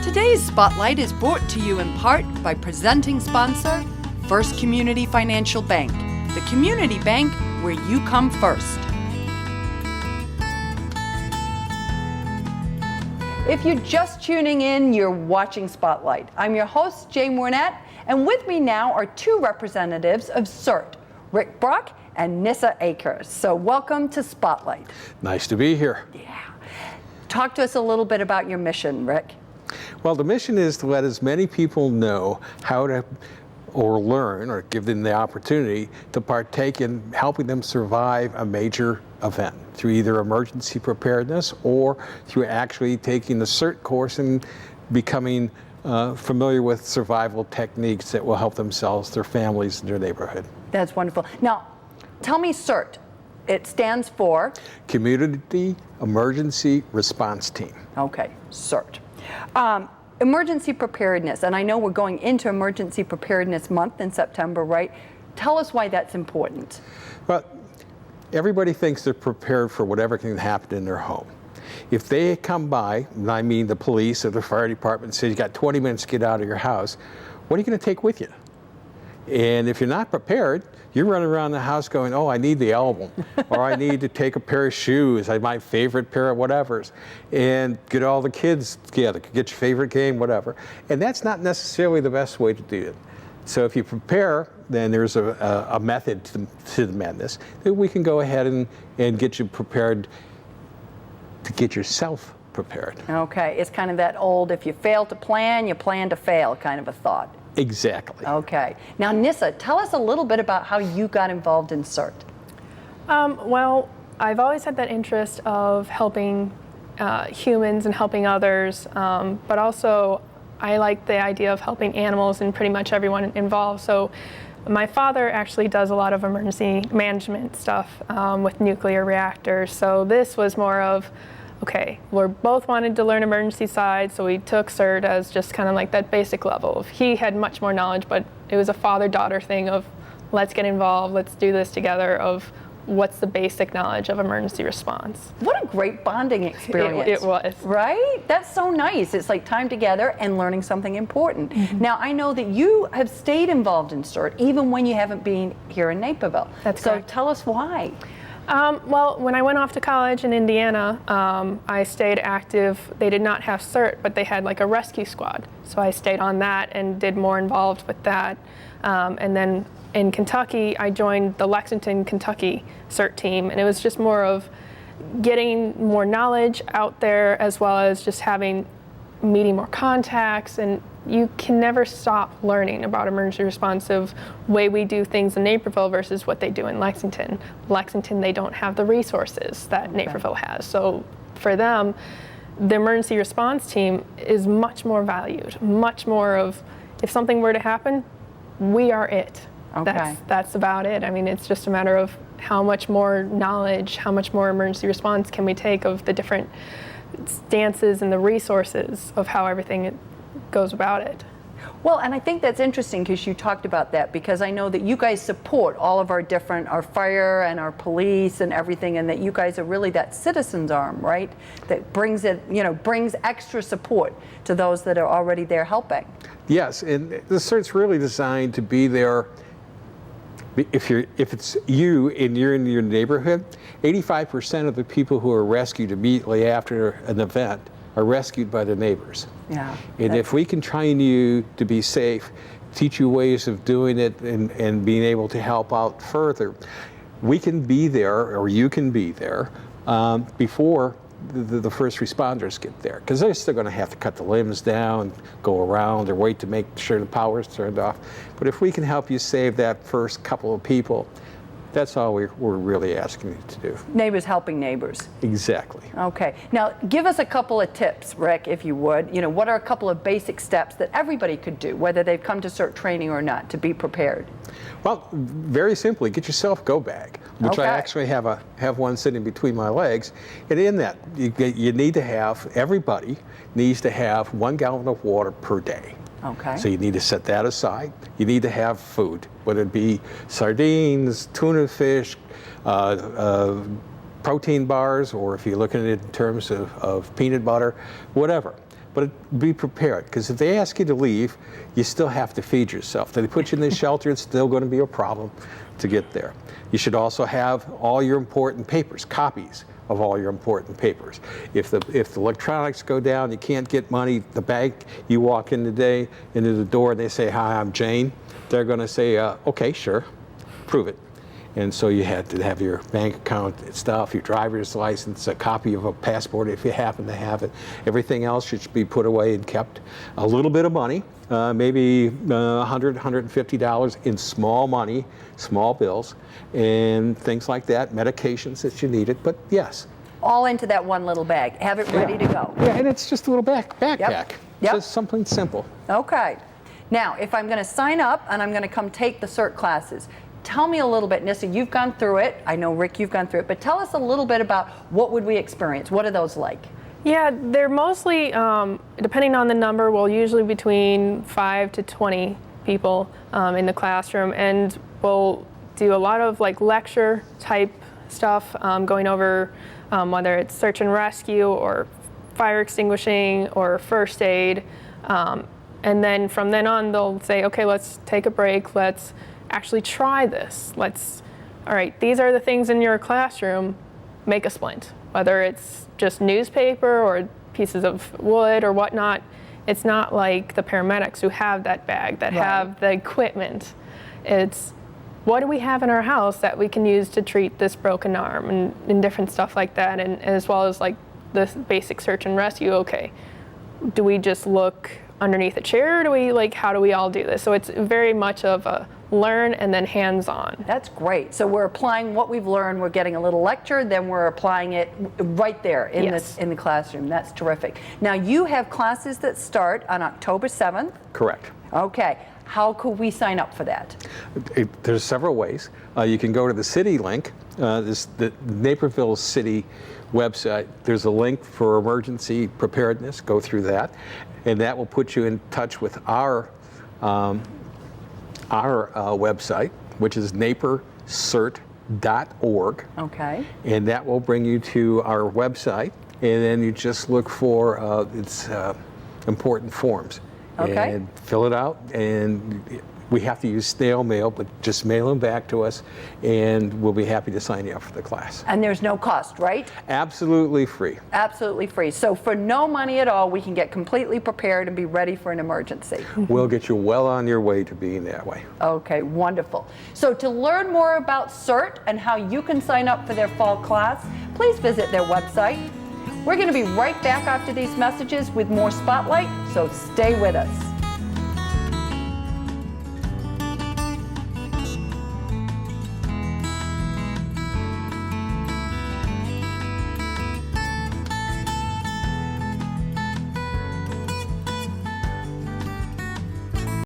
Today's Spotlight is brought to you in part by presenting sponsor, First Community Financial Bank, the community bank where you come first. If you're just tuning in, you're watching Spotlight. I'm your host, Jay Mornett, and with me now are two representatives of CERT, Rick Brock and Nissa Akers. So welcome to Spotlight. Nice to be here. Yeah. Talk to us a little bit about your mission, Rick. Well, the mission is to let as many people know how to, or learn, or give them the opportunity to partake in helping them survive a major event through either emergency preparedness or through actually taking the CERT course and becoming familiar with survival techniques that will help themselves, their families, and their neighborhood. That's wonderful. Now, tell me CERT. It stands for? Community Emergency Response Team. Okay, CERT. Emergency preparedness, and I know we're going into Emergency Preparedness Month in September, right? Tell us why that's important. Well, everybody thinks they're prepared for whatever can happen in their home. If they come by, and I mean the police or the fire department, says you got 20 minutes to get out of your house, what are you going to take with you? And if you're not prepared, you're running around the house going, oh, I need the album, or I need to take a pair of shoes, my favorite pair of whatevers, and get all the kids together, get your favorite game, whatever. And that's not necessarily the best way to do it. So if you prepare, then there's a method to the madness that we can go ahead and get you prepared to get yourself prepared. Okay, it's kind of that old, if you fail to plan, you plan to fail kind of a thought. Exactly. Okay. Now, Nissa, tell us a little bit about how you got involved in CERT. Well, I've always had that interest of helping humans and helping others, but also I like the idea of helping animals and pretty much everyone involved. So my father actually does a lot of emergency management stuff with nuclear reactors. So this was more of, okay, we both wanted to learn emergency side, so we took CERT as just kind of like that basic level. He had much more knowledge, but it was a father-daughter thing of let's get involved, let's do this together, of what's the basic knowledge of emergency response. What a great bonding experience. It was. Right? That's so nice. It's like time together and learning something important. Mm-hmm. Now, I know that you have stayed involved in CERT even when you haven't been here in Naperville. That's so correct. Tell us why. Well, when I went off to college in Indiana, I stayed active. They did not have CERT, but they had like a rescue squad. So I stayed on that and did more involved with that. And then in Kentucky, I joined the Lexington, Kentucky CERT team. And it was just more of getting more knowledge out there, as well as just meeting more contacts. And you can never stop learning about emergency responsive way we do things in Naperville versus what they do in Lexington. Lexington, they don't have the resources that Naperville has. So for them, the emergency response team is much more valued, much more of, if something were to happen, we are it. Okay. That's about it. I mean, it's just a matter of how much more knowledge, how much more emergency response can we take of the different stances and the resources of how everything goes about it. Well, and I think that's interesting because you talked about that, because I know that you guys support all of our fire and our police and everything, and that you guys are really that citizen's arm, right? That brings extra support to those that are already there helping. Yes, and the CERT's really designed to be there. If it's you and you're in your neighborhood, 85% of the people who are rescued immediately after an event are rescued by their neighbors. Yeah. And if we can train you to be safe, teach you ways of doing it, and being able to help out further, we can be there, or you can be there, before the first responders get there. Because they're still going to have to cut the limbs down, go around, or wait to make sure the power's turned off. But if we can help you save that first couple of people, that's all we're really asking you to do. Neighbors helping neighbors. Exactly. Okay. Now, give us a couple of tips, Rick, if you would. What are a couple of basic steps that everybody could do, whether they've come to CERT training or not, to be prepared? Well, very simply, get yourself a go bag, which Okay. I actually have one sitting between my legs. And in that, you need to have, everybody needs to have 1 gallon of water per day. Okay. So you need to set that aside. You need to have food, whether it be sardines, tuna fish, protein bars, or if you're looking at it in terms of peanut butter, whatever. but be prepared, because if they ask you to leave, you still have to feed yourself. If they put you in the shelter, it's still going to be a problem to get there. You should also have all your important papers, copies of all your important papers. If the electronics go down, you can't get money, the bank, you walk in today into the door and they say, "Hi, I'm Jane," they're going to say, "Okay, sure, prove it." And so you had to have your bank account stuff, your driver's license, a copy of a passport if you happen to have it. Everything else should be put away and kept. A little bit of money, maybe $100, $150 in small money, small bills, and things like that, medications that you needed, but yes. All into that one little bag. Have it ready to go. Yeah, and it's just a little backpack. Yep. Just something simple. Okay. Now, if I'm going to sign up and I'm going to come take the CERT classes, tell me a little bit, Nissa, you've gone through it. I know, Rick, you've gone through it, but tell us a little bit about what would we experience? What are those like? Yeah, they're mostly, depending on the number, well, usually between 5 to 20 people in the classroom, and we'll do a lot of like lecture type stuff, going over whether it's search and rescue or fire extinguishing or first aid. And then from then on, they'll say, okay, let's take a break. Let's actually try this. All right, these are the things in your classroom, make a splint. Whether it's just newspaper or pieces of wood or whatnot, it's not like the paramedics who have that bag, that have the equipment. It's what do we have in our house that we can use to treat this broken arm and different stuff like that, and as well as like the basic search and rescue. Okay, do we just look underneath a chair, or do we how do we all do this? So it's very much of a learn and then hands-on. That's great. So we're applying what we've learned, we're getting a little lecture, then we're applying it right there in in the classroom. That's terrific. Now you have classes that start on October 7th. Correct. Okay. How could we sign up for that? There's several ways. You can go to the city link, the Naperville city website. There's a link for emergency preparedness. Go through that, and that will put you in touch with our website, which is napercert.org. Okay. And that will bring you to our website, and then you just look for its important forms. Okay. And fill it out, and we have to use snail mail, but just mail them back to us, and we'll be happy to sign you up for the class. And there's no cost, right? Absolutely free. Absolutely free. So for no money at all, we can get completely prepared and be ready for an emergency. We'll get you well on your way to being that way. Okay, wonderful. So to learn more about CERT and how you can sign up for their fall class, please visit their website. We're going to be right back after these messages with more Spotlight, so stay with us.